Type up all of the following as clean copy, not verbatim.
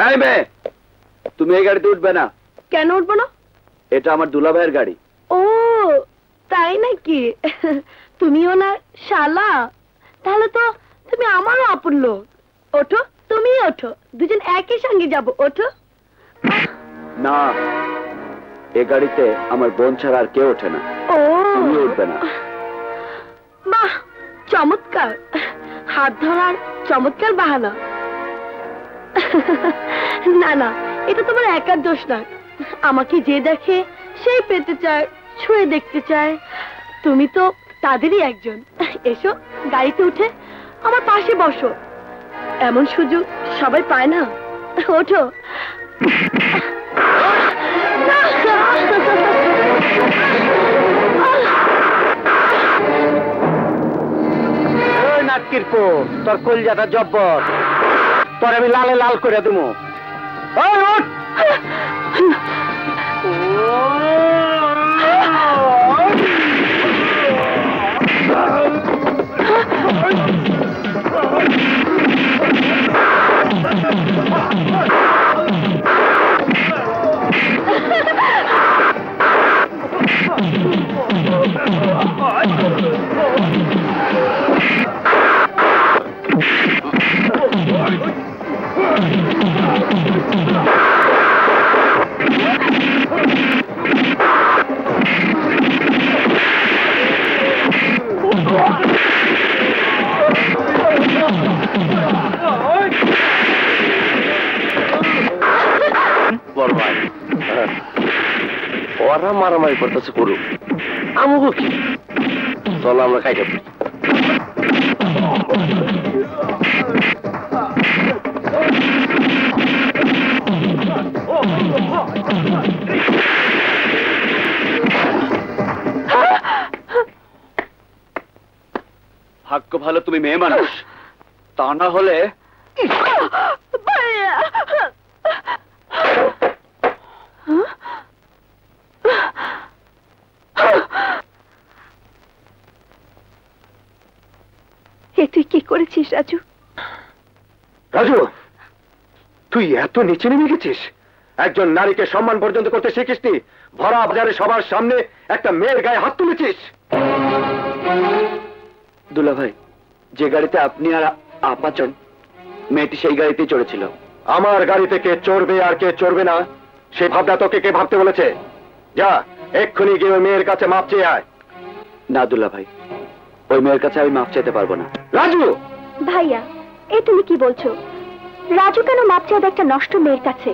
এই মেয়ে, তুমি এই গাড়িতে উঠবে না। কেন উঠবো না? এটা আমার দুলাভাইয়ের গাড়ি। ও তাই নাকি? তুমিও না শালা? তাহলে তো তুমি আমারও আপন লোক। ওঠো, তুমি ওঠো, দুজন একই সঙ্গে যাবো। ওঠো। না, এ গাড়িতে আমার বোন ছাড়া আর কেউ ওঠে না। ও তুমি উঠবে না। বাহ, চমৎকার। হাত ধরার চমৎকার বাহানা। না না, এটা তোমার একার দোষ নয়। আমাকে যে দেখে সেই পেতে চায়, ছুঁয়ে দেখতে চায়। তুমি তো তাদেরই একজন। এসো, গাড়িতে উঠে আমার পাশে বসো। এমন সুযোগ সবাই পায় না। ওঠো। নাটকির পো, তোর কলজাটা জব্বর, তোর আমি লালে লাল করে দেবো। ওরা মারামারি করতেছে করুক, আমুকো কি? চলো আমরা খাইতে পারি। ভাগ্য ভালো তুমি মেয়ে মানুষ, তা না হলে। তুই কি করেছিস রাজু? রাজু, তুই এত নিচে নেমে গেছিস? একজন নারীকে সম্মান পর্যন্ত করতে শিখিসনি, ভরা বাজারে সবার সামনে একটা মেয়ের গায়ে হাত তুলেছিস। দুলাভাই, যে গাড়িতে আপনি আর আপা চড়, মেয়েটি সেই গাড়িতেই চড়েছিল। আমার গাড়িতে কে চড়বে আর কে চড়বে না সেই ভাবনা তোকে কে ভাবতে বলেছে? যা, এক্ষুনি গিয়ে ওই মেয়ের কাছে মাপ চেয়ে আয়। না দুলাভাই, ওই মেয়ের কাছে আমি মাপ চাইতে পারবো না। রাজু! ভাইয়া, এই তুমি কি বলছো? রাজু কেন মাপ চাইবে একটা নষ্ট মেয়ের কাছে?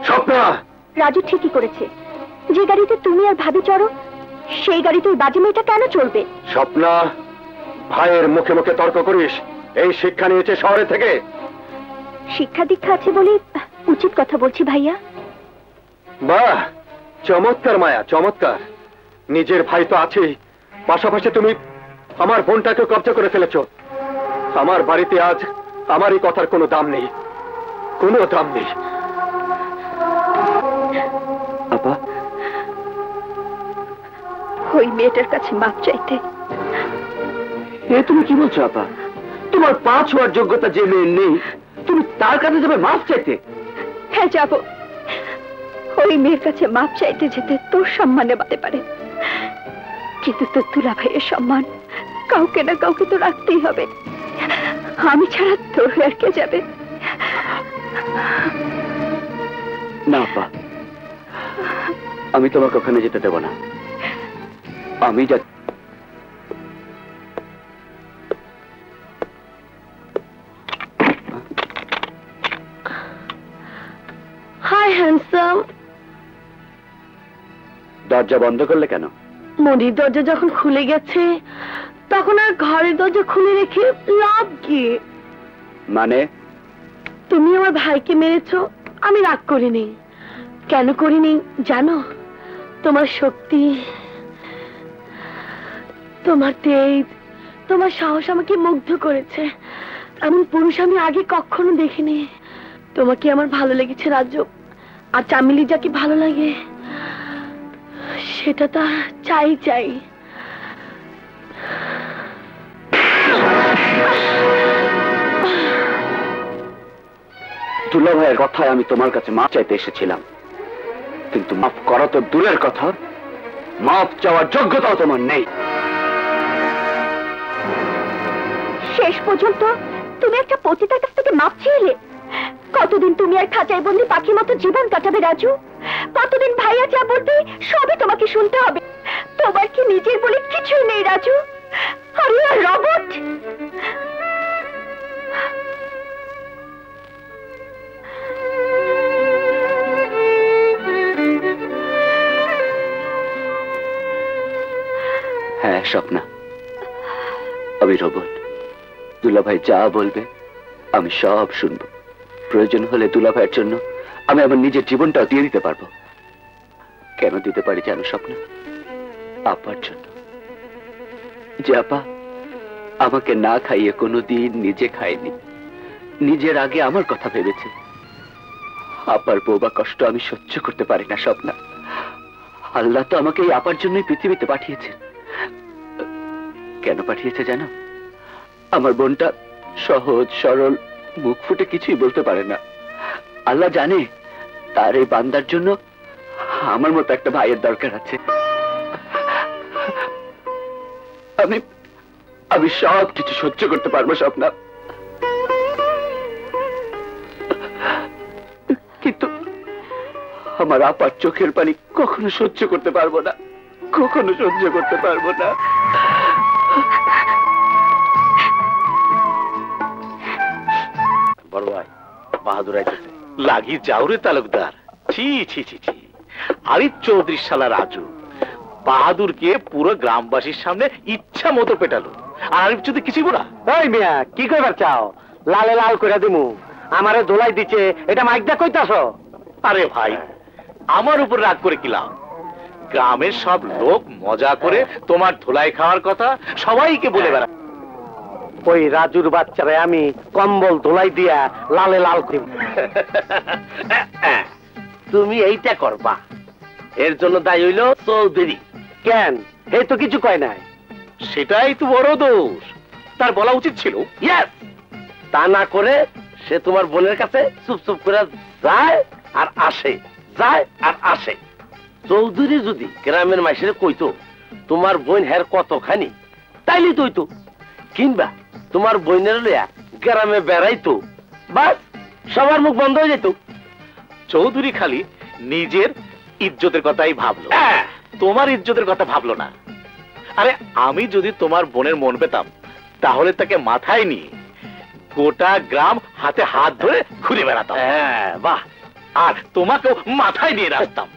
স্বপ্না! রাজু ঠিকই করেছে। যে গাড়িতে তুমি আর ভাবি চড়ো, সেই গাড়িতে ওই বাজে মেয়েটা কেন চলবে? স্বপ্না, ভাইয়ের মুখে মুখে তর্ক করিস? এই শিক্ষা নিয়েছে শহরে থেকে? শিক্ষা দীক্ষা আছে বলে উচিত কথা বলছি ভাইয়া। বাহ, চমৎকার মায়া, চমৎকার। নিজের ভাই তো আছেই, পাশাপাশি তুমি আমার বোনটাকে কব্জা করে ফেলেছ। আমার বাড়িতে আজ আমার এই কথার কোনো দাম নেই, কোনো দাম নেই। আপা, ওই মেয়েটার কাছে মাপ চাইতে? এ তুমি কি বলছো আপা? তোমার পা ছোঁয়ার যোগ্যতা যে মেয়ের নেই, তুমি তার কাছে যাবে মাপ চাইতে? হ্যাঁ যাব। ওই মেয়ের কাছে মাপ চাইতে যেতে তোর সম্মানে বাড়তে পারে, কিন্তু তোর দুলা ভাইয়ের সম্মান কাউকে না কাউকে তো রাখতেই হবে। আমি ছাড়া তোর আর কে যাবে? না আপা, আমি তোমাকে ওখানে যেতে দেব না। আমি যা হাই হ্যান্ডসাম। দরজা বন্ধ করলে কেন? মনির দরজা যখন খুলে গেছে, তখন আর ঘরের দরজা খুলে রেখে লাভ কি? মানে? তুমি আমার ভাইকে মেরেছো, আমি রাগ করিনি। কেন করিনি জানো? তোমার শক্তি, তোমার তেজ, তোমার সাহস আমাকে মুগ্ধ করেছে। এমন পুরুষ আমি আগে কখনো দেখিনি। তোমাকে আমার ভালো লেগেছে রাজু, আর চামেলি যাকে ভালো লাগে সেটা তো চাই চাই। দুলা ভাইয়ের কথায় আমি তোমার কাছে মাপ চাইতে এসেছিলাম, কিন্তু মাফ করা তো দূরের কথা, মাপ চাওয়ার যোগ্যতাও তোমার নেই। শেষ পর্যন্ত তুমি একটা পতিতার কাছ থেকে মাপ চেয়ে? কতদিন তুমি আর খাঁচায় বন্দি পাখির মতো জীবন কাটাবে রাজু? কতদিন ভাইয়া যা বলবে সবই তোমাকে শুনতে হবে? তোমার কি নিজের বলে কিছুই নেই রাজু? আরে রবট! হ্যাঁ স্বপ্না, আমি রোবট। দুলাভাই যা বলবে আমি সব শুনবো। প্রয়োজন হলে দুলাভাইয়ের জন্য আমি আমার নিজের জীবনটাও দিয়ে দিতে পারবো। কেন দিতে পারি জানো স্বপ্না? আপার জন্য। যে আপা আমাকে না খাইয়ে কোনোদিন নিজে খায়নি, নিজের আগে আমার কথা ভেবেছে। আপার বউবা কষ্ট আমি সহ্য করতে পারি না স্বপ্না। আল্লাহ তো আমাকে এই আপার জন্যই পৃথিবীতে পাঠিয়েছে। কেন পাঠিয়েছে জানো? আমার বোনটা সহজ সরল, মুখ ফুটে কিছুই বলতে পারে না। আল্লাহ জানে তার এই বান্দার জন্য আমার মতো একটা ভাইয়ের দরকার আছে। আমি আমি সব কিছু সহ্য করতে পারবো স্বপ্না, কিন্তু আমার আপার চোখের পানি কখনো সহ্য করতে পারবো না, কখনো সহ্য করতে পারবো না। বড় ভাই বাহাদুর আইতেছে। লাগি যাও রে তালুকদার। ছি ছি ছি ছি, আরিফ চৌধুরী শালা রাজু বাহাদুরকে পুরো গ্রামবাসীর সামনে ইচ্ছা মতো পেটালো, আর আরিফ চৌধুরী কিছুই বলা। এই মিয়া, কি কইবার চাও? লালে লাল কইরা দিমু। আমারে দোলাই দিছে, এটা মাইকদা কইতাছ? আরে ভাই, আমার উপর রাগ করে কি লাভ? গ্রামের সব লোক মজা করে তোমার ধোলাই খাওয়ার কথা সবাইকে বলে বেড়া। ওই রাজুর বাচ্চারে আমি কম্বল ধোলাই দিয়া লালে লাল করিব। তুমি এইটা করবা, এর জন্য দায়ী হইল চৌধুরী। কেন? এই তো কিছু কয় নাই। সেটাই তো বড় দোষ, তার বলা উচিত ছিল। ইয়েস, তা না করে সে তোমার বোনের কাছে চুপ চুপ করে যায় আর আসে, যায় আর আসে। চৌধুরী যদি গ্রামের মাইসের কইতো তোমার বোন হের কতখানি, তাইলে তো হইতো। কিংবা তোমার বোনের লইয়া গ্রামে বেড়াইতো, বাস সবার মুখ বন্ধ হয়ে যেত। চৌধুরী খালি নিজের ইজ্জতের কথাই ভাবলো, তোমার ইজ্জতের কথা ভাবলো না। আরে আমি যদি তোমার বোনের মন পেতাম, তাহলে তাকে মাথায় নিয়ে গোটা গ্রাম হাতে হাত ধরে ঘুরে বেড়াতাম। বাহ, আর তোমাকেও মাথায় নিয়ে রাখতাম।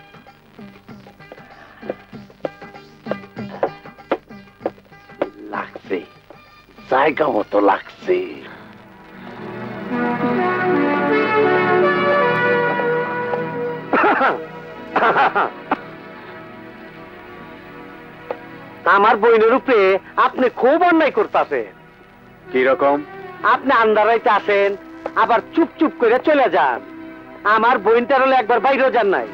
লাগছে, জায়গা মতো লাগছে। আমার বোনের উপরে আপনি খুব অন্যায় করতেছেন। কি রকম? আপনি আন্দারাইতে আসেন, আবার চুপ চুপ করে চলে যান। আমার বোনটার হলে একবার বাইরেও যান নাই,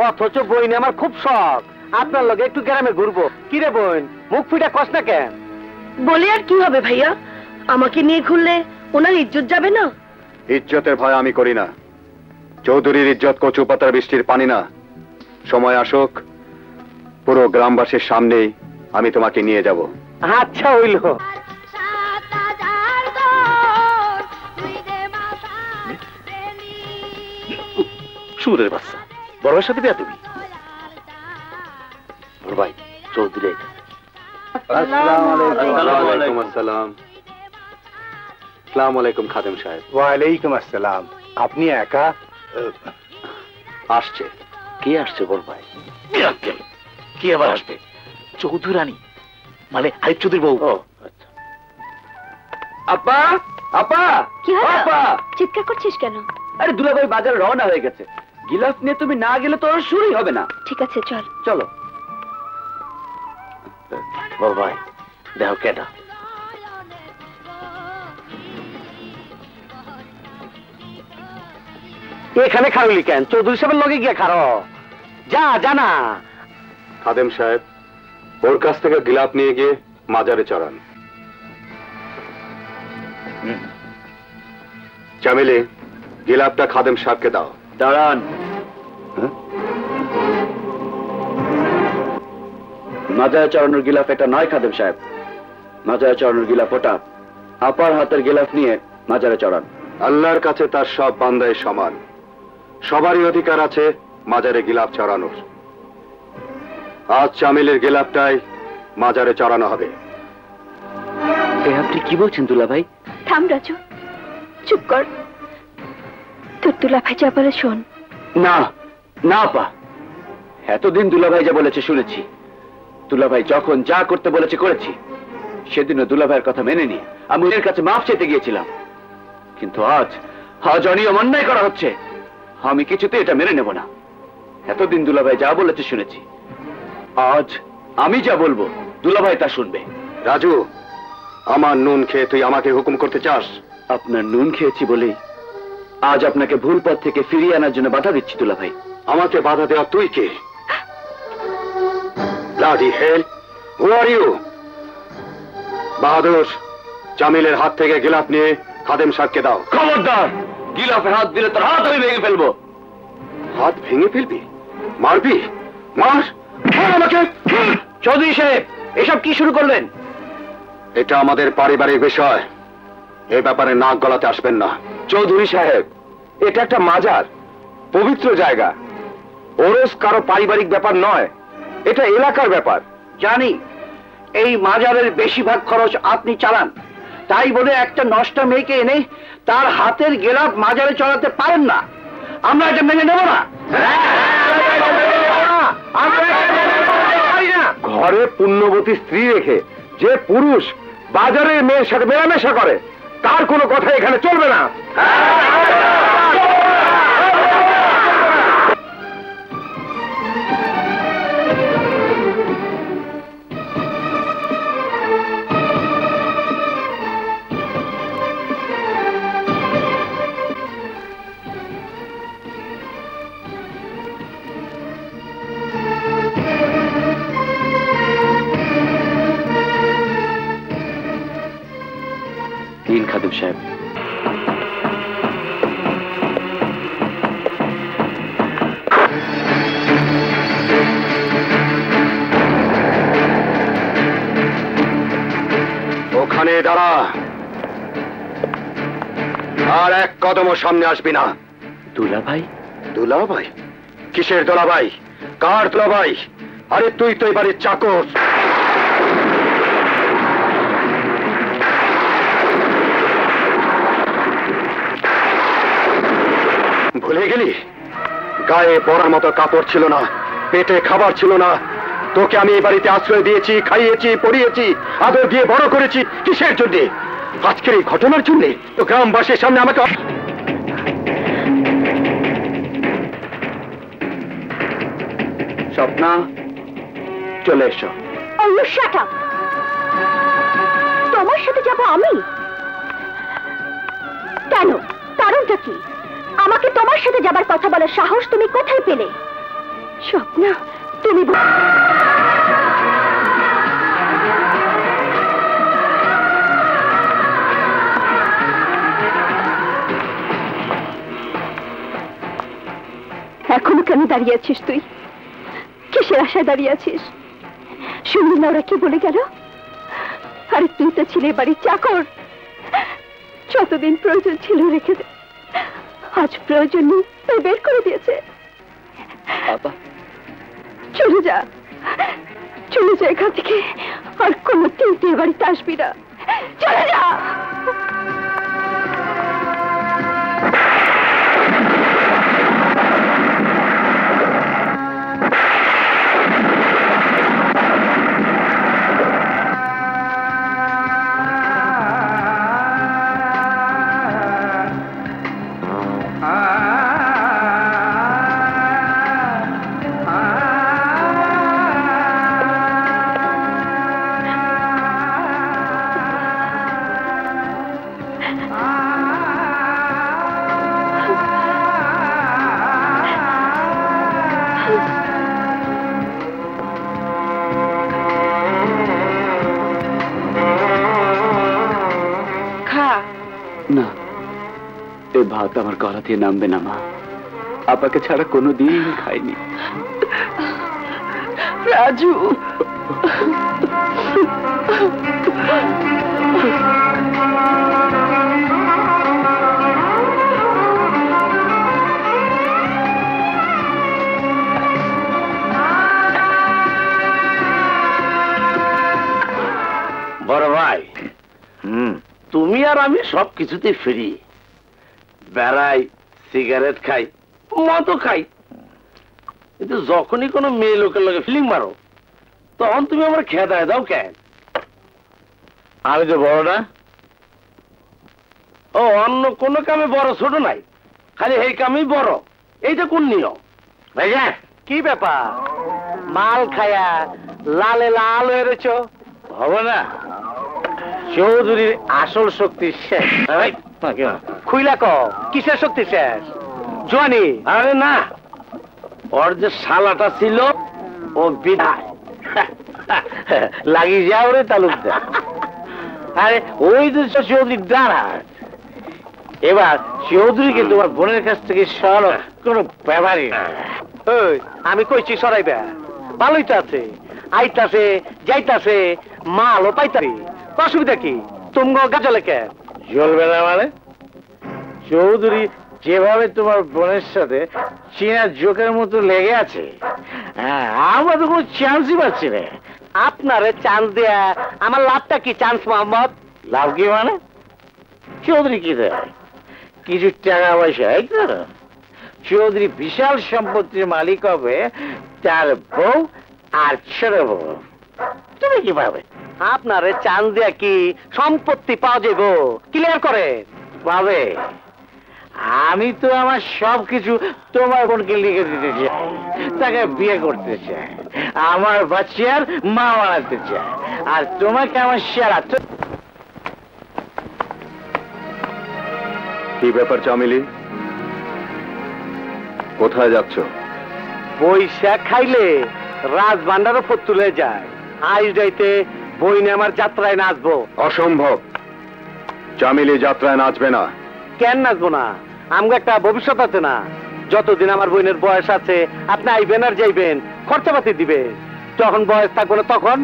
অথচ বোন আমার খুব শখ। আপনার লগে একটু গ্রামে ঘুরবো। কিরে বোন, মুখ ফুটা কস না কেন? বলে আর কি হবে ভাইয়া, আমাকে নিয়ে ঘুরলে ওনার ইজ্জত যাবে না? ইজ্জতের ভয় আমি করি না। চৌধুরীর ইজ্জত কচু পাতার বৃষ্টির পানি না। সময় আসুক, পুরো গ্রামবাসীর সামনেই আমি তোমাকে নিয়ে যাব। আচ্ছা হইল। সুরের বাচ্চা, বড়ের সাথে বিয়া তুমি। বড় ভাই, চৌধুরী। ওয়ালাইকুম আসসালাম। আসসালামু আলাইকুম খাদেম সাহেব। ওয়ালাইকুম আসসালাম। আপনি একা? আসছে। কে আসছে বড় ভাই? কি আবার আসবে? চৌধুরী রানী, মানে আরিফ চৌধুরীর বউ। আপা, আপা, কি হলো? আপা! চিৎকার করছিস কেন? আরে দুলাভাই বাজারে রওনা হয়ে গেছে, গিলাফ নিয়ে তুমি না গেলে তো আর শুরুই হবে না। ঠিক আছে, চল। চলো। বড় ভাই, দেখো কেটা। এখানে খারুলি কেন? চৌধুরী সাহেবের লগে গিয়ে খারো। যা জানা। খাদেম সাহেব, ওর কাছ থেকে গিলাপ নিয়ে গিয়ে মাজারে চড়ান। চামেলি, গিলাপটা খাদেম সাহেবকে দাও। দাঁড়ান। মাজায় চড়ানোর গিলাফ এটা নয় খাদেম সাহেব, মাজায় চড়ানোর গিলাফ ওটা। আপার হাতের গিলাফ নিয়ে মাজারে চড়ান। আল্লাহর কাছে তার সব বান্দায় সমান, সবারই অধিকার আছে মাজারে গিলাফ চড়ানোর। আজ চামিলের গিলাফটাই মাজারে চড়ানো হবে। আপনি কি বলছেন দুলা ভাই? থাম রাজু, চুপ কর। তোর দুলা ভাই যা বলে শোন। না না আপা, এতদিন দুলা ভাই যা বলেছে শুনেছি। দুলা ভাই যখন যা করতে বলেছে করেছি। সেদিনও দুলা ভাইয়ের কথা মেনে নিয়ে আমি ওদের কাছে মাফ চেতে গিয়েছিলাম, কিন্তু আজ অনিয়ম অন্যায় করা হচ্ছে। আমি কিছুতে এটা মেনে নেব না। এতদিন দুলা ভাই যা বলেছে শুনেছি, আজ আমি যা বলবো দুলা ভাই তা শুনবে। রাজু, আমার নুন খেয়ে তুই আমাকে হুকুম করতে চাস? আপনার নুন খেয়েছি বলেই আজ আপনাকে ভুল পথ থেকে ফিরিয়ে আনার জন্য বাধা দিচ্ছি দুলা ভাই। আমাকে বাধা দেওয়া তুই কে? Bloody hell, who are you? বাহাদুর, জামিলের হাত থেকে গিলাফ নিয়ে খাদেম সাহেবকে দাও। খবরদার, গিলাফে হাত দিলে তোর হাত আমি ভেঙে ফেলবো। হাত ভেঙে ফেলবি? মারবি? মার, মার আমাকে। চৌধুরী সাহেব, এসব কি শুরু করলেন? এটা আমাদের পারিবারিক বিষয়, এ ব্যাপারে নাক গলাতে আসবেন না। চৌধুরী সাহেব, এটা একটা মাজার, পবিত্র জায়গা। ওরস কারো পারিবারিক ব্যাপার নয়, এটা এলাকার ব্যাপার। জানি এই মাজারের বেশিরভাগ খরচ আপনি চালান, তাই বলে একটা নষ্টা মেয়েকে এনে তার হাতের গেলাফ মাজারে চড়াতে পারেন না। আমরা এটা মেনে নেব না। ঘরে পুণ্যবতী স্ত্রী রেখে যে পুরুষ বাজারের মেয়ের সাথে মেলামেশা করে, তার কোনো কথা এখানে চলবে না। খাদেম সাহেব, ওখানে দাঁড়া, আর এক কদমও সামনে আসবি না। দুলা ভাই? দুলা ভাই? কিসের দুলা ভাই? কার দুলা ভাই? আরে তুই তো এবারে চাকর। ভুলে গেলি? গায়ে পরার মতো কাপড় ছিল না, পেটে খাবার ছিল না। তোকে আমি এই বাড়িতে আশ্রয় দিয়েছি, খাইয়েছি, পড়িয়েছি, আদর দিয়ে বড় করেছি। কিসের জন্য? আজকের এই ঘটনার জন্য? তো গ্রামবাসীর সামনে আমাকে স্বপ্না, চলে এসো। তোমার সাথে যাবো আমি? কেন? কারণটা কি? আমাকে তোমার সাথে যাবার কথা বলার সাহস তুমি কোথায় পেলে? স্বপ্না, তুমি এখনো কেন দাঁড়িয়ে আছিস? তুই কিসের আশায় দাঁড়িয়ে আছিস? শুনলি না ওরা কি বলে গেল? আরে তুই তো ছিলে বাড়ির চাকর, যতদিন প্রয়োজন ছিল রেখে দে। আজ প্রয়োজন নেই, তাই বের করে দিয়েছে। চলে যা, চলে যা এখান থেকে। আর কোনোদিন তুই বাড়িতে আসবি না। চলে যা। ভাত আমার গলা দিয়ে নামবে না মা। আপাকে ছাড়া কোনোদিন খাইনি। রাজু, বড় ভাই, তুমি আর আমি সবকিছুতে ফ্রি। বেড়াই, সিগারেট খাই, মদও খাই, কিন্তু যখনই কোনো মেয়ে লোকের লগে ফিলিং মারো তখন তুমি আমার খেদায় দাও কেন? আমি তো বড় না। ও, অন্য কোনো কামে বড় ছোট নাই, খালি এই কামেই বড়। এইটা কোন নিয়ম ভাইয়া? কি ব্যাপার, মাল খায়া লালে লাল হয়ে রয়েছ? হবে না, চৌধুরীর আসল শক্তি শেষ। খুইলা ক, কিসের শক্তি শেষ? জোয়ানি? আরে না, ওর যে শালাটা ছিল ও বিদায় লাগি যাও রে তালুকদার। আরে ওই যে চৌধুরীর ডান হাত। এবার চৌধুরীকে তোমার বোনের কাছ থেকে সরানো কোনো ব্যাপারই না। ওই, আমি কইছি সরাইবে, ভালোই তো আছে, আইতাছে যাইতাছে, মালও পাইতারি, অসুবিধা কি? তুমি গাজলে কে? জ্বলবে না মানে? চৌধুরী যেভাবে তোমার বোনের সাথে চীনা জোকের মতো লেগে আছে, হ্যাঁ, আমরা তো কোনো চান্সই পাচ্ছি না। আপনারে চান্স দেয়া আমার লাভটা কি? চান্স মোহাম্মদ লাভ কি মানে? চৌধুরী কি দেয়? কিছু টাকা পয়সা। চৌধুরী বিশাল সম্পত্তির মালিক হবে, তার বউ আর ছোট বউ। তুমি কি পাবে? আপনারে চান্স দেয়া কি সম্পত্তি পাওয়া যাবো? ক্লিয়ার করে পাবে। আমি তো আমার সবকিছু তোমার বোনকে লিখে দিতে চাই, তাকে বিয়ে করতে চাই, আমার বাচ্চার মা বানাতে চাই, আর তোমাকে আমার সেরা। কি ব্যাপার চামেলি, কোথায় যাচ্ছ? পয়সা খাইলে রাজভান্ডারও তুলে যায়। আজ যাইতে বইনে আমার যাত্রায় নাচবো। অসম্ভব, চামেলি যাত্রায় নাচবে না। কেন নাচবো না? আমগো একটা ভবিষ্যৎ আছে না? যতদিন আমার বোনের বয়স আছে আপনি আইবেন আর যাইবেন, খরচাপাতি দিবে। যখন বয়স থাকবো না তখন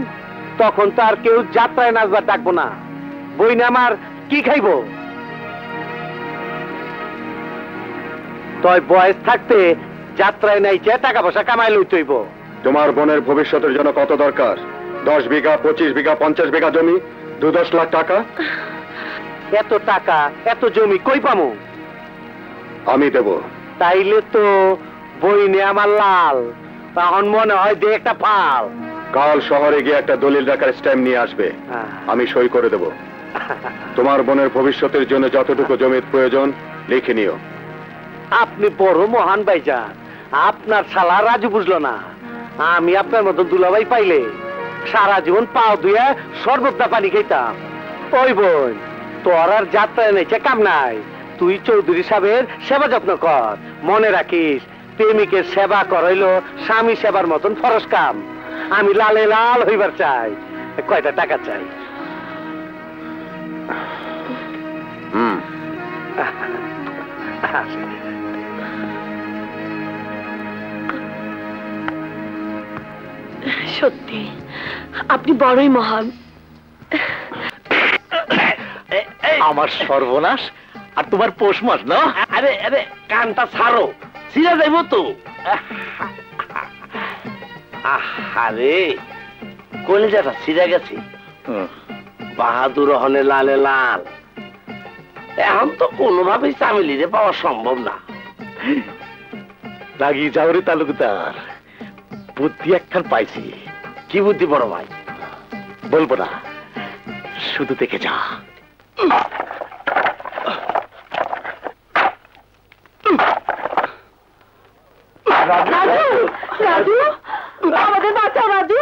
তখন তো আর কেউ যাত্রায় নাচবার ডাকবো না। বইনে আমার কি খাইবো? তয় বয়স থাকতে যাত্রায় নাইছে টাকা পয়সা কামাই লইতে হইব। তোমার বোনের ভবিষ্যতের জন্য কত দরকার? 10 বিঘা, 25 বিঘা, 50 বিঘা জমি, 2-10 লাখ টাকা? এত টাকা এত জমি কই পামু? আমি দেব। তাইলে তো বইনে আমার লাল, তখন মনে হয় যে একটা পাল। কাল শহরে গিয়ে একটা দলিল রাখার স্ট্যাম্প নিয়ে আসবে, আমি সই করে দেব। তোমার বোনের ভবিষ্যতের জন্য যতটুকু জমির প্রয়োজন লিখে নিও। আপনি বড় মহান ভাইজান, আপনার শালা রাজু বুঝলো না। আমি আপনার মতো দুলাভাই পাইলে সারা জীবন পাও ধুয়ে সর্বদা পানি খাইতাম। ওই বোন, তোর আর যাত্রায় নেই কাম নাই। তুই চৌধুরী সাহেবের সেবা যত্ন কর। মনে রাখিস, প্রেমিকের সেবা করাইল স্বামী সেবার মতন ফরজ কাম। আমি লালে লাল হইবার চাই। কয়টা টাকা চাই? সত্যি আপনি বড়ই মহান। আমার সর্বনাশ আর তোমার পৌষ মাস না? আরে আরে, কানটা ছাড়ো, ছিঁড়ে যাইব তো। আরে কলিজাটা ছিঁড়ে গেছে। বাহাদুর হনে লালে লাল। এখন তো কোনোভাবেই চামেলিরে পাওয়া সম্ভব না। লাগিয়ে যাও রে তালুকদার, বুদ্ধি একখান পাইছি। কি বুদ্ধি বড় ভাই? বলবো না, শুধু দেখে যা। রাজু, রাজু, আমাদের বাঁচাও রাজু।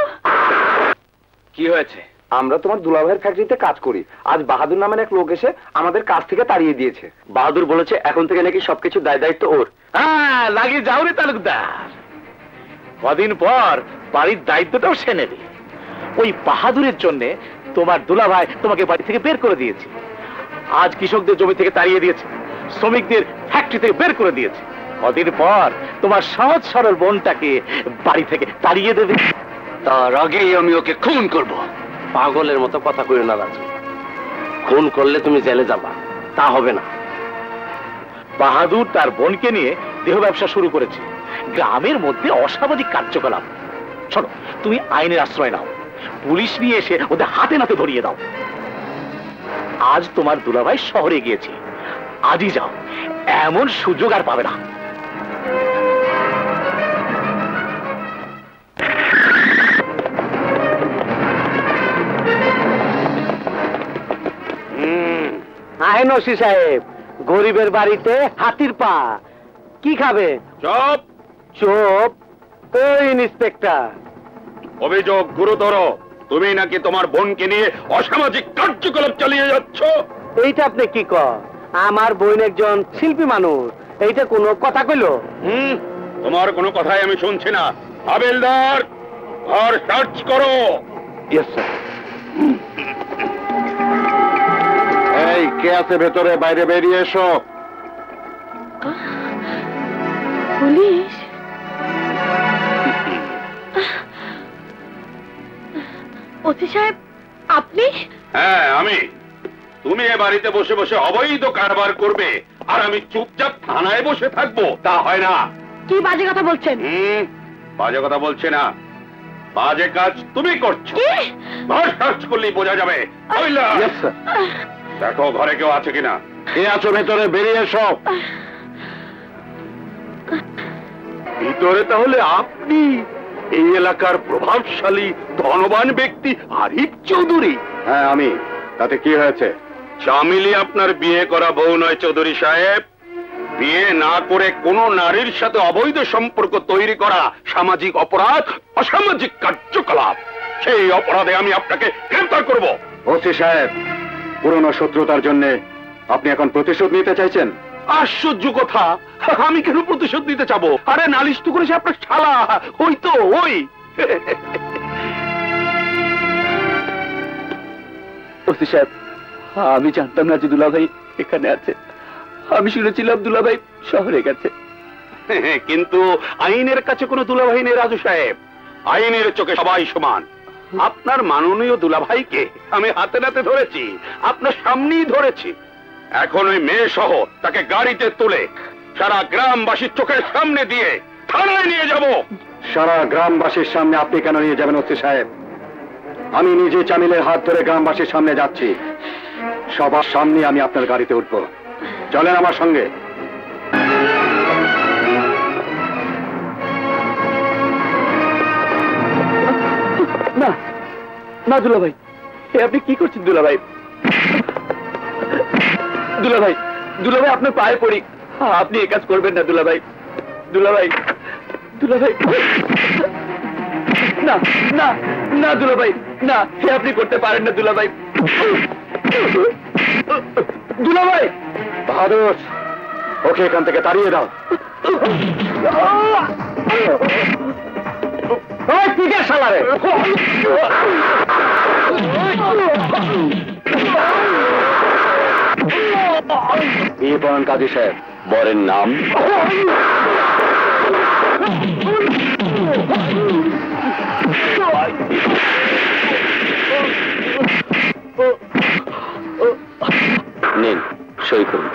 কি হয়েছে? আমরা তোমার দুলাভাইয়ের ফ্যাক্টরিতে কাজ করি। আজ বাহাদুর নামের এক লোক এসে আমাদের কাজ থেকে তাড়িয়ে দিয়েছে। বাহাদুর বলেছে এখন থেকে নাকি সবকিছু দায় দায়িত্ব ওর। হ্যাঁ, লাগিয়ে যাও রে তালুকদার, কদিন পর বাড়ির দায়িত্বটাও সে নেবে। ওই বাহাদুরের জন্য তোমার দুলাভাই তোমাকে বাড়ি থেকে বের করে দিয়েছে। আজ কৃষকদের জমি থেকে তাড়িয়ে দিয়েছে। শ্রমিকদের ফ্যাক্টরি থেকে বের করে দিয়েছে। কদিন পর তোমার সহজ সরল বোনটাকে বাড়ি থেকে তাড়িয়ে দেবে। তার আগেই আমি ওকে খুন করব। পাগলের মতো কথা কইও না রাজু, খুন করলে তুমি জেলে যাবা, তা হবে না। বাহাদুর তার বোনকে নিয়ে দেহ ব্যবসা শুরু করেছে, গ্রামের মধ্যে অসামাজিক কার্যকলাপ। শোনো, তুমি আইনের আশ্রয় নাও, পুলিশ নিয়ে এসে ওদের হাতে নাতে ধরিয়ে দাও। আজ তোমার দুলাভাই শহরে গিয়েছে, আজই যাও, এমন সুযোগ আর পাবে না। আহেন ওসি সাহেব, গরিবের বাড়িতে হাতির পা। কি খাবে? চুপ! চোপ। ওই ইন্সপেক্টর, অভিযোগ গুরুতর। তুমি নাকি তোমার বোনকে নিয়ে অসামাজিক কার্যকলাপ চালিয়ে যাচ্ছ। এইটা আপনি কি কর? আমার বোন একজন শিল্পী মানুষ, এইটা কোনো কথা কইলো? তোমার কোনো কথাই আমি শুনছি না। হাবিলদার, ঘর সার্চ করো। Yes sir. এই কে আছে ভেতরে? বাইরে বেরিয়ে এসো। পুলিশ? ওসি সাহেব, আপনি? হ্যাঁ, আমি। তুমি এ বাড়িতে বসে বসে অবৈধ কারবার করবে আর আমি চুপচাপ থানায় বসে থাকবো, তা হয় না। কি বাজে কথা বলছেন? বাজে কথা বলছে না, বাজে কাজ তুমি করছো। ঘর সার্চ করলেই বোঝা যাবে। দেখো ঘরে কেউ আছে কিনা। কে আছো ভেতরে? বেরিয়ে এসো। ভিতরে তাহলে আপনি এই এলাকার প্রভাবশালী ধনবান ব্যক্তি আরিফ চৌধুরী? হ্যাঁ আমি। তাতে কি হয়েছে? চামিলি আপনার বিয়ে করা বউ নয় চৌধুরী সাহেব। বিয়ে না করে কোন নারীর সাথে অবৈধ সম্পর্ক তৈরি করা সামাজিক অপরাধ, অসামাজিক কার্যকলাপ। সেই অপরাধে আমি আপনাকে গ্রেফতার করব। ওসি সাহেব, পুরনো শত্রুতার জন্য আপনি এখন প্রতিশোধ নিতে চাইছেন? আশ্চর্য কথা, আমি কেন প্রতিশোধ নিতে চাবো? আরে নালিশ তো করেছে আপনার শালা, ওই তো ওই। ওসি সাহেব, আমি জানতাম না যে দুলাভাই এখানে আছে। আমি শুনেছিলাম দুলাভাই শহরে গেছে। কিন্তু আইনের কাছে কোনো দুলাভাই নেই রাজু সাহেব। আইনের চোখে সবাই সমান। আপনার মাননীয় দুলাভাইকে আমি হাতে নাতে ধরেছি, আপনার সামনেই ধরেছি। এখন ওই মেয়ে সহ তাকে গাড়িতে তুলে সারা গ্রামবাসীর চোখের সামনে দিয়ে থানায় নিয়ে যাব। সারা গ্রামবাসীর সামনে আপনি কেন নিয়ে যাবেন ওসি সাহেব? আমি নিজে চামিলের হাত ধরে গ্রামবাসীর সামনে যাচ্ছি। সবার সামনে আমি আপনার গাড়িতে উঠবো। চলেন আমার সঙ্গে। না না দুলাভাই, এ আপনি কি করছেন দুলাভাই? দুলাভাই, দুলাভাই আপনার পায়ে পড়ি, আপনি এ কাজ করবেন না দুলাভাই। দুলাভাই, দুলাভাই, না না না দুলাভাই, না, হে আপনি করতে পারেন না দুলাভাই। দুলাভাই! বাহাদুর, ওকে এখান থেকে তাড়িয়ে দাও। শালারে! বিয়ে পড়ান কাজী সাহেব। বরের নাম? নিন, সই করুন।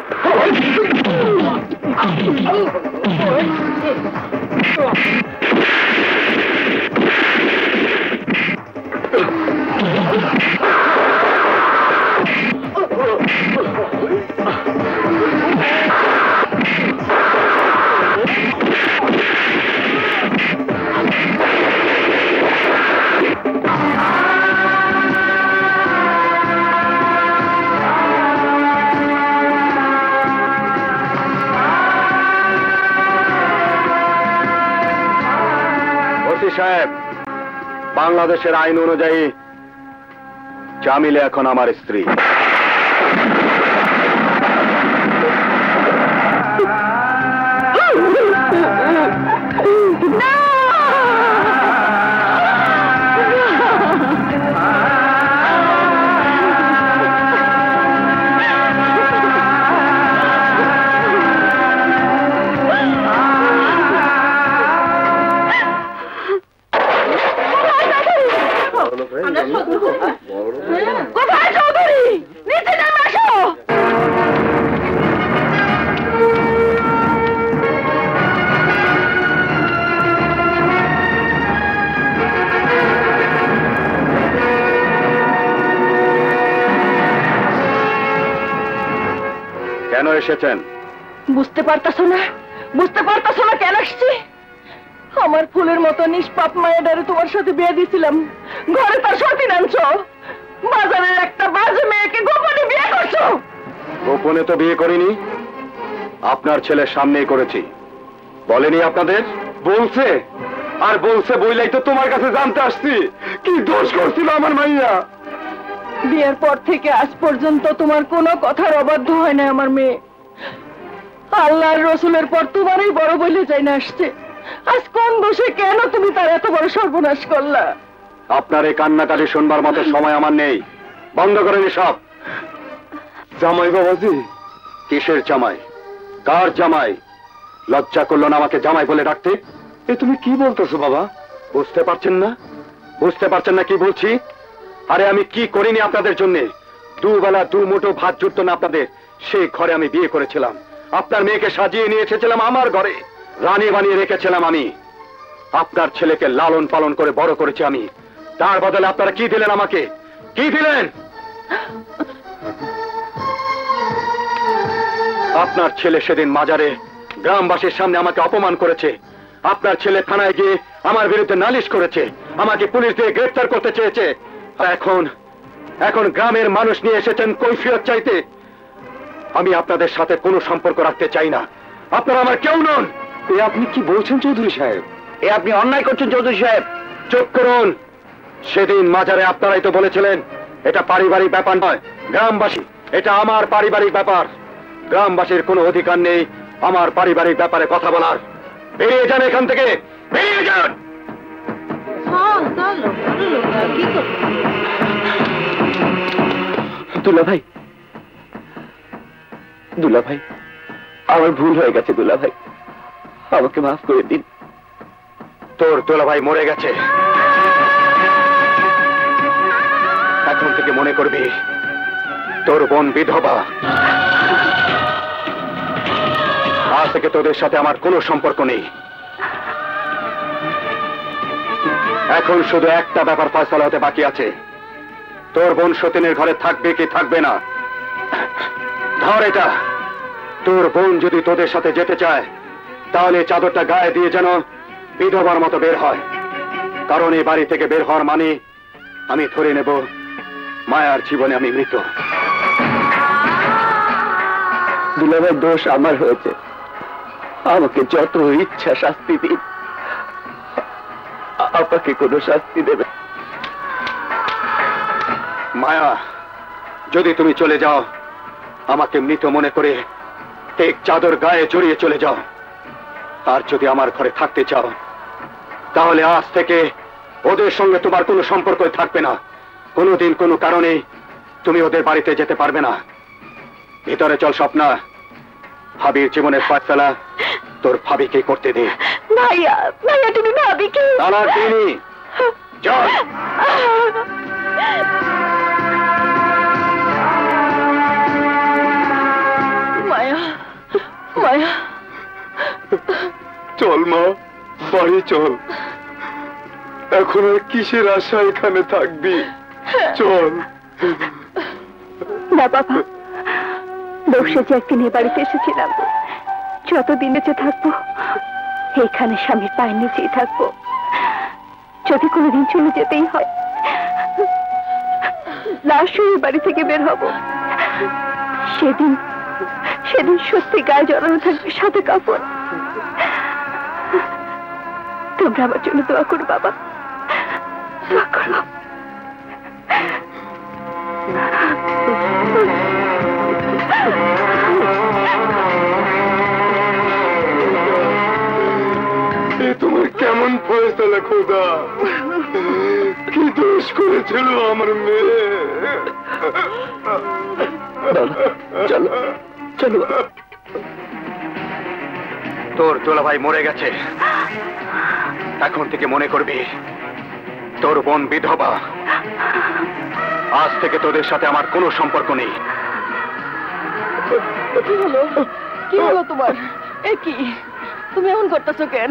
সাহেব, বাংলাদেশের আইন অনুযায়ী চামিলে এখন আমার স্ত্রী। কেন এসেছেন? বুঝতে পারতাছো না? বুঝতে পারতাছো না কেন আসছি? আমার ফুলের মতো নিষ্পাপ মায়েরারে তোমার সাথে বিয়ে দিয়েছিলাম, ঘরে তার সতীন আনছো, বাজারের একটা বাজে মেয়েকে গোপনে বিয়ে করছো। গোপনে তো বিয়ে করিনি, আপনার ছেলের সামনেই করেছি। বলেনি আপনাদের? বলছে, আর বলছে বইলাই তো তোমার কাছে জানতে আসছি কি দোষ করছিল আমার মাইয়া। বিয়ের পর থেকে আজ পর্যন্ত তোমার কোনো কথার অবাধ্য হয় না আমার মেয়ে। আল্লাহর রসুলের পর তোমারই বড় বলে যাই না আসছে, আজ কোন দোষে কেন তুমি তার এত বড় সর্বনাশ করলা? আপনার এই কান্নাকাটি শুনবার মতো সময় আমার নেই, বন্ধ করেন সব। জামাই বাবাজি? কিসের জামাই? কার জামাই? লজ্জা করলো না আমাকে জামাই বলে ডাকতে? এ তুমি কি বলতেছো বাবা? বুঝতে পারছেন না? বুঝতে পারছেন না কি বলছি? আরে আমি কি করিনি আপনাদের জন্য? দুবেলা দু মুঠো ভাত জুটতো না আপনাদের, সেই ঘরে আমি বিয়ে করেছিলাম। আপনার মেয়েকে সাজিয়ে নিয়ে এসেছিলাম আমার ঘরে, রানী বানিয়ে রেখেছিলাম আমি। আপনার ছেলেকে লালন পালন করে বড় করেছি আমি। তার বদলে আপনারা কি দিলেন আমাকে? কি দিলেন? আপনার ছেলে সেদিন মাজারে গ্রামবাসীর সামনে আমাকে অপমান করেছে। আপনার ছেলে থানায় গিয়ে আমার বিরুদ্ধে নালিশ করেছে, আমাকে পুলিশ দিয়ে গ্রেফতার করতে চেয়েছে। এখন এখন গ্রামের মানুষ নিয়ে এসেছেন কৈফিয়ত চাইতে। আমি আপনাদের সাথে কোনো সম্পর্ক রাখতে চাই না, আপনারা আমার কেউ নন। এ আপনি কি বলছেন চৌধুরী সাহেব? এ আপনি অন্যায় করছেন চৌধুরী সাহেব। চুপ করুন। সেদিন মাজারে আপনারাই তো বলেছিলেন এটা পারিবারিক ব্যাপার নয়, গ্রামবাসী, এটা আমার পারিবারিক ব্যাপার। গ্রামবাসীর কোনো অধিকার নেই আমার পারিবারিক ব্যাপারে কথা বলার। বেরিয়ে যান এখান থেকে, বেরিয়ে যান। দুলা ভাই, দুলা ভাই, আমার ভুল হয়ে গেছে দুলা ভাই, আমাকে মাফ করে দিন। তোর দুলা ভাই মরে গেছে, এখন থেকে মনে করবি তোর বোন বিধবা। আজ থেকে তোদের সাথে আমার কোনো সম্পর্ক নেই। এখন শুধু একটা ব্যাপার ফয়সালা হতে বাকি আছে, তোর বোন সতীনের ঘরে থাকবে কি থাকবে না। ধর এটা, তোর বোন যদি তোদের সাথে যেতে চায় তাহলে চাদরটা গায়ে দিয়ে যেন বিধবার মতো বের হয়, কারণ এই বাড়ি থেকে বের হওয়ার মানে আমি ধরে নেব মায়ার জীবনে আমি মৃত। দুলাভাই, দোষ আমার হয়েছে, আমাকে যত ইচ্ছা শাস্তি দিন, আপনাকে কোনো শাস্তি দেবে। মায়া, যদি তুমি চলে যাও আমাকে মৃত মনে করে এক চাদর গায়ে জড়িয়ে চলে যাও, আর যদি আমার ঘরে থাকতে চাও তাহলে আজ থেকে ওদের সঙ্গে তোমার কোনো সম্পর্কই থাকবে না। কোনোদিন কোনো কারণে তুমি ওদের বাড়িতে যেতে পারবে না। ভিতরে চল স্বপ্না, ভাবির জীবনের ফয়সালা তোর ভাবিকে করতে দে। ভাইয়া, ভাইয়া তুমি ভাবিকে তালাক দিইনি, চল। মায়া, মায়া, চল মা, বাড়ি চল। এখন আর কিসের আশা এখানে থাকবি? চল না বাবা, বসে যে একদিন এ বাড়িতে এসেছিলাম, যতদিন বেঁচে থাকবো এইখানে স্বামীর পায়ের নিচেই থাকবো। যদি কোনোদিন চলে যেতেই হয় লাশ হয়ে বাড়ি থেকে বের হব, সেদিন সেদিন সত্যি গায়ে জড়ানো থাকবে সাথে কাপড়। তোমরা আমার জন্য দোয়া করো বাবা, দোয়া করো। তোমার কেমন ফয়সালা খোদা? কি দোষ করেছিল আমার মেয়ে? চলো চলো। তোর দোলা ভাই মরে গেছে, এখন থেকে মনে করবি তোর বোন বিধবা। আজ থেকে তোদের সাথে আমার কোনো সম্পর্ক নেই। কি হলো? কি হলো তোমার? এ কি তুমি এমন করতেছো কেন?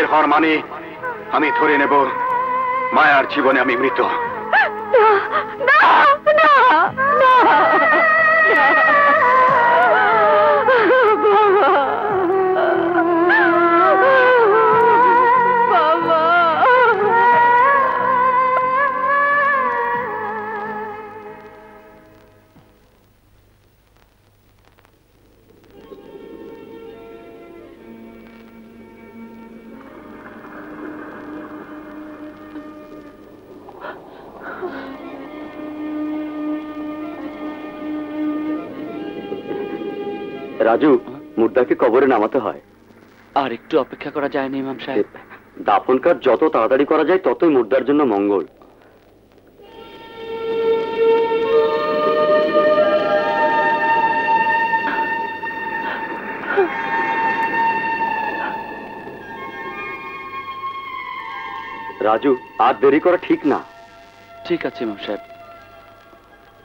বের হওয়ার মানে আমি ধরে নেব মায়ার জীবনে আমি মৃত। না না না বাবা, রাজু, মুর্দাকে কবরে নামাতে হয়। আর একটু অপেক্ষা করা যায় না ইমাম সাহেব? দাফন কাজ যত তাড়াতাড়ি করা যায় ততই মুর্দার জন্য মঙ্গল। রাজু, আর দেরি করা ঠিক না। ঠিক আছে ইমাম সাহেব।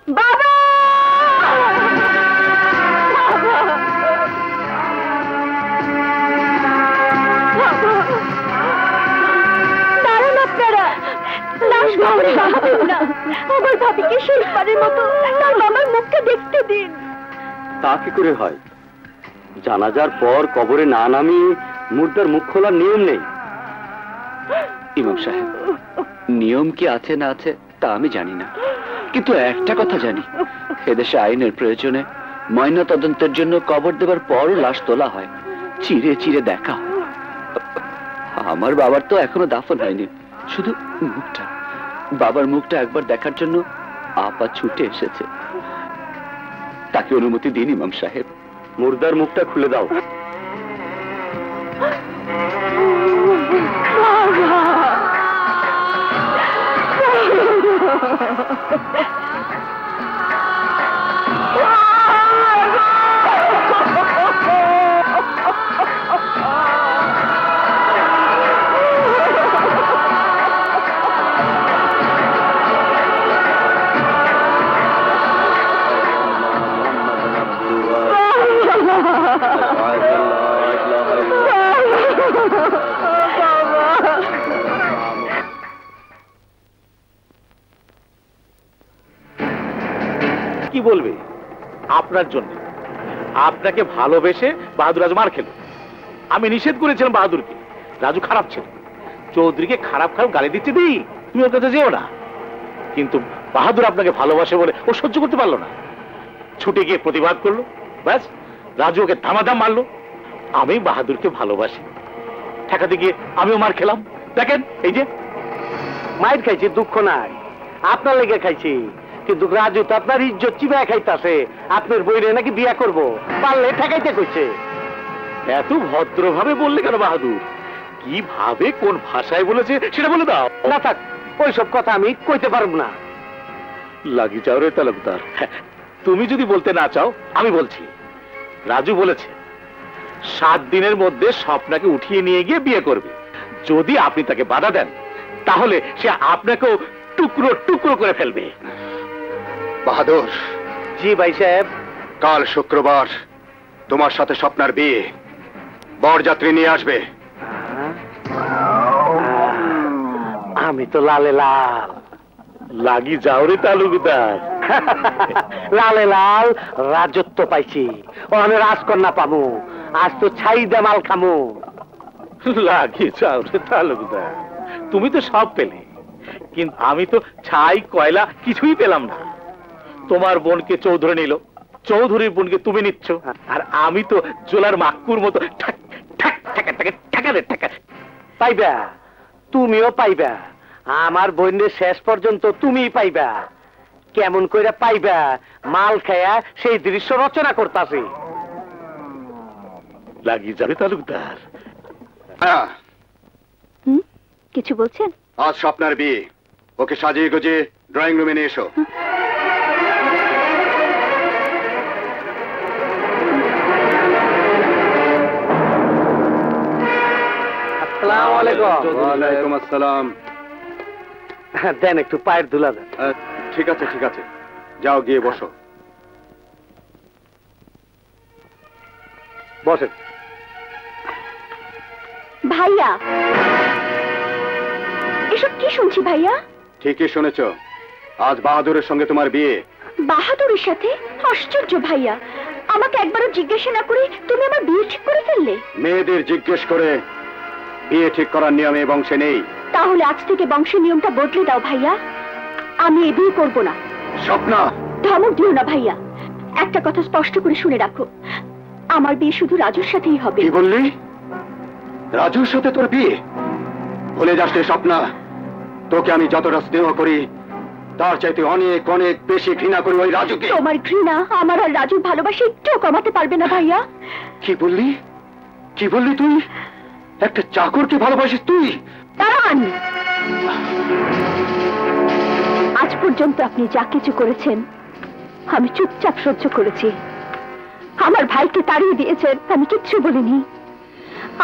বাবা, দাঁড়ান আপনারা, লাশ কবরে রাখবেন না। আমার ভাবিকে শেষবারের মতো তার বাবার মুখটা দেখতে দিন। তা কি করে হয়? জানাজার পর কবরে না নামিয়ে মুর্দার মুখ খোলার নিয়ম নেই। ইমাম সাহেব, নিয়ম কি আছে না আছে তা আমি জানি না, কিন্তু একটা কথা জানি, এদেশে আইনের প্রয়োজনে ময়না তদন্তের জন্য কবর দেবার পরও লাশ তোলা হয়, চিরে চিরে দেখা হয়। আমার বাবার তো এখনো দাফন হয়নি, শুধু মুখটা। বাবার মুখটা একবার দেখার জন্য আপা ছুটে এসেছে। তাকে অনুমতি দিন ইমাম সাহেব। মুর্দার মুখটা খুলে দাও। কি বলবে? আপনার জন্য, আপনাকে ভালোবেসে বাহাদুর রাজু মার খেল। আমি নিষেধ করেছিলাম বাহাদুরকে, রাজু খারাপ ছিল, চৌধুরীকে খারাপ খারাপ গালি দিচ্ছে দিই, তুমি ওর কাছে যেও না। কিন্তু বাহাদুর আপনাকে ভালোবাসে বলে ও সহ্য করতে পারলো না, ছুটে গিয়ে প্রতিবাদ করলো, ব্যাস রাজু ওকে ধামাধাম মারলো। আমি বাহাদুরকে ভালোবাসি, ঠেকাতে গিয়ে আমিও মার খেলাম। দেখেন এই যে মাইর খাইছি, দুঃখ নাই, আপনার লেগে খাইছি, কিন্তু রাজু তো আপনার ইজ্জত চিবায় খাইতাছে। আপনার বইরে নাকি বিয়া করব, পারলে ঠেকাইতে কইছে। এত ভদ্রভাবে বললে কেন বাহাদুর? কিভাবে কোন ভাষায় বলেছে সেটা বলে দাও। না থাক, ওইসব কথা আমি কইতে পারব না। লাগি যাও রে তালুকদার, তুমি যদি বলতে না চাও আমি বলছি। রাজু বলেছে 7 দিনের মধ্যে স্বপ্নাকে উঠিয়ে নিয়ে গিয়ে বিয়ে করবে। যদি আপনি তাকে বাধা দেন তাহলে সে আপনাকেও টুকরো টুকরো করে ফেলবে। বাহাদুর। জি ভাই সাহেব। কাল শুক্রবার তোমার সাথে স্বপ্নার বিয়ে, বরযাত্রী নিয়ে আসবে। আমি তো লালে লাল। লাগি যাও রে তালুকদার। লালে লাল রাজত্ব পাইছি, ওখানে রাজকন্যা পামু, আজ তো ছাই দেমাল খামু। লাগি যাও রে তালুকদার, তুমি তো সব পেলে, কিন্তু আমি তো ছাই কয়লা কিছুই পেলাম না। তোমার বোনকে চৌধুরী নিল, চৌধুরীর বোনকে তুমি নিচ্ছ, আর আমি তো জোলার মাক্কুর মতো ঠাক ঠাক ঠাকা ঠাকা ঠাকা রে ঠাকা। পাইবা, তুমিও পাইবা, আমার বোনের শেষ পর্যন্ত তুমিই পাইবা। কেমন কইরা পাইবা? মাল খায়া সেই দৃশ্য রচনা করতাছি। লাগি যাবে তালুকদার। হ্যাঁ, কিছু বলছেন? আজ স্বপ্নার বিয়ে, ওকে সাজিয়ে গুজিয়ে ড্রয়িং রুমে নিয়ে এসো। আসসালামু আলাইকুম। ওয়ালাইকুম আসসালাম। দেন একটু পায়ের ধুলা দেন। ঠিক আছে ঠিক আছে, যাও গিয়ে বসো। বসেন। ভাইয়া, এসব কি শুনছি ভাইয়া? ঠিকই শুনেছ, আজ বাহাদুরের সঙ্গে তোমার বিয়ে। বাহাদুরের সাথে? আশ্চর্য ভাইয়া, আমাকে একবারও জিজ্ঞাসা না করে তুমি আমার বিয়ে ঠিক করে ফেললে। মেয়েদের জিজ্ঞেস করে বিয়ে ঠিক করার নিয়ম এই বংশে নেই। তাহলে আজ থেকে বংশের নিয়মটা বদলে দাও ভাইয়া, আমি এ বিয়ে করবো না। স্বপ্না, ধমক দিও না ভাইয়া, একটা কথা স্পষ্ট করে শুনে রাখো, আমার বিয়ে শুধু রাজুর সাথেই হবে। কি বললি? রাজুর সাথে তোর বিয়ে? ভুলে যাস রে স্বপ্না, তোকে আমি যতটা স্নেহ করি তার চাইতে অনেক অনেক বেশি ঘৃণা করি ওই রাজুকে। তোমার ঘৃণা আমার আর রাজুর ভালোবাসা একটু কমাতে পারবে না ভাইয়া। কি বললি? কি বললি তুই? একটা চাকরকে ভালোবাসিস তুই? দাঁড়ান, আজ পর্যন্ত আপনি যা কিছু করেছেন আমি চুপচাপ সহ্য করেছি। আমার ভাইকে তাড়িয়ে দিয়েছেন, আমি কিচ্ছু বলিনি।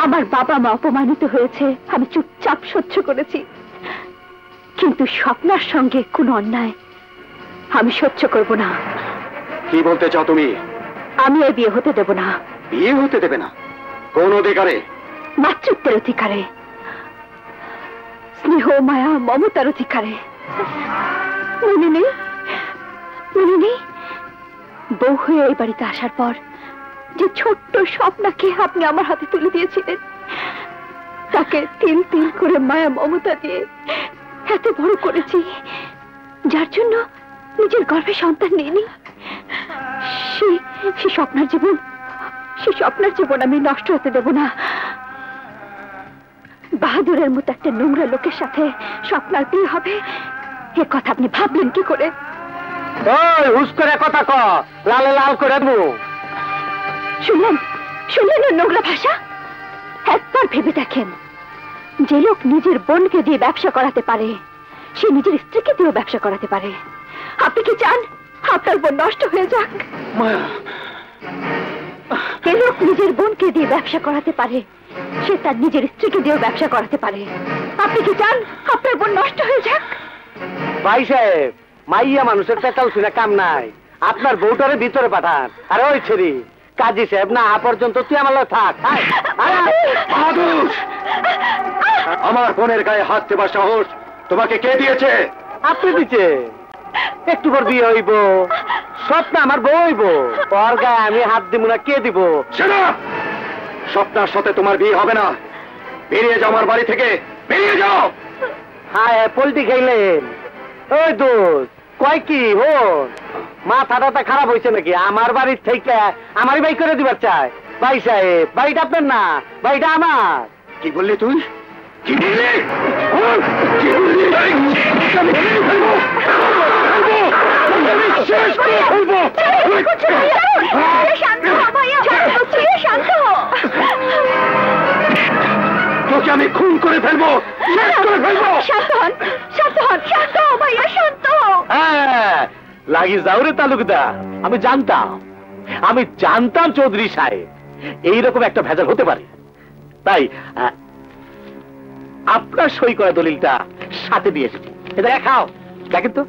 আমার বাবা মা অপমানিত হয়েছে, আমি চুপচাপ সহ্য করেছি। কিন্তু স্বপ্নার সঙ্গে কোনো অন্যায় আমি সহ্য করব না। কি বলতে চাও তুমি? আমি এই বিয়ে হতে দেব না। বিয়ে হতে দেবে না? কোন অধিকারে? মাতৃত্বের অধিকারে, স্নেহ মায়া মমতার অধিকারে। মনে নেই? মনে নেই বউ হয়ে এই বাড়িতে আসার পর যে ছোট্ট স্বপ্নাকে আপনি আমার হাতে তুলে দিয়েছিলেন, তাকে তিল তিল করে মায়া মমতা দিয়ে এত বড় করেছি, যার জন্য নিজের গর্ভে সন্তান নেইনি। সে স্বপ্নার জীবন আমি নষ্ট হতে দেব না। বাহাদুরের মতো একটা নোংরা লোকের সাথে স্বপ্নার বিয়ে হবে, এ কথা আপনি ভাবলেন কি করে? হুস করে কথা ক, লালে লাল করে দেবো। শুনলেন ওর নোংরা ভাষা? একবার ভেবে দেখেন, যে লোক নিজের বোনকে দিয়ে ব্যবসা করাতে পারে সে নিজের স্ত্রীকে দিয়েও ব্যবসা করাতে পারে। আপনি কি চান আপনার বোন নষ্ট হয়ে যাক? যে লোক নিজের বোনকে দিয়ে ব্যবসা করাতে পারে সে তার নিজের স্ত্রীকে দিয়েও ব্যবসা করাতে পারে। আপনি কি চান আপনার বোন নষ্ট হয়ে যাক? ভাই সাহেব, মাইয়া মানুষের পেটাল শুনে কাম নাই, আপনার বউটারে ভিতরে পাঠান। আরে ওই ছেড়ি কাজী সাহেব না পর্যন্ত তুই আমার লগে থাক। বাহাদুর, আমার বোনের গায়ে হাত দেবার সাহস তোমাকে কে দিয়েছে? আপনি দিচ্ছে। একটু পর বিয়ে হইব, স্বপ্ন আমার বউ হইব, ওর গায়ে আমি হাত দিব না, কে দিব? স্বপ্নার সাথে তোমার বিয়ে হবে না। বেরিয়ে যাও আমার বাড়ি থেকে, বেরিয়ে যাও। হ্যাঁ পোল্ট্রি খাইলেন? ওই দোষ কয় কি হন, মাথাটা খারাপ হয়েছে নাকি? আমার বাড়ির থেকে আমারই বাই করে দিবার চাই? ভাই সাহেব, বাড়িটা আপনার না, বাড়িটা আমার। কি বললি তুই? কি বললি? কি বললি? তোকে আমি খুন করে ফেলবো, শেষ করে ফেলবো। লাগি যাও রে তালুকদার, আমি জানতাম চৌধুরী সাহেব এইরকম একটা ভেজাল হতে পারে, তাই আপনার সই করা দলিলটা সাথে দিয়ে এসেছি। এটা দেখাও, দেখেন তো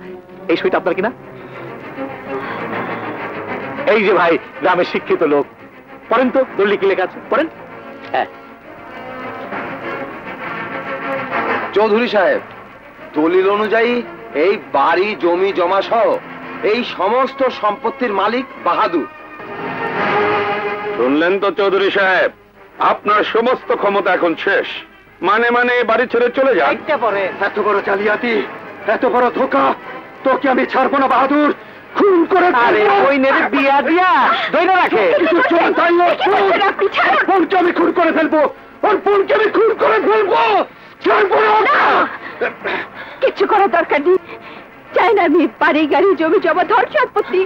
এই সইটা আপনার কিনা। এই যে ভাই গ্রামের শিক্ষিত লোক, পড়েন তো দলিল কি লেখা আছে, পড়েন। হ্যাঁ চৌধুরী সাহেব, দলিল অনুযায়ী এই বাড়ি জমি জমা সহ এই সমস্ত সম্পত্তির মালিক বাহাদুর। শুনলেন তো চৌধুরী সাহেব, আপনার সমস্ত ক্ষমতা এখন শেষ। মানে বাড়ি ছেড়ে চলে যান। এত বড় জালিয়াতি, এত বড় ধোঁকা, তোকে আমি ছাড়বো না বাহাদুর, খুন করে। ওই নেড়ে বিয়া দিয়া ধরে রাখে। বোনকে আমি খুন করে ফেলবো, ওর বোনকে আমি খুন করে ফেলবো। কিছু করার দরকার নেই, চাই না আমি বাড়ি গাড়ি জমি জমা ধর সম্পত্তি,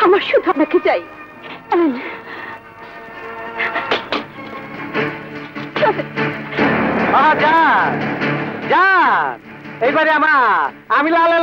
আমার শুধু আপনাকে চাই। যান এইবারে আমার, আমি লাল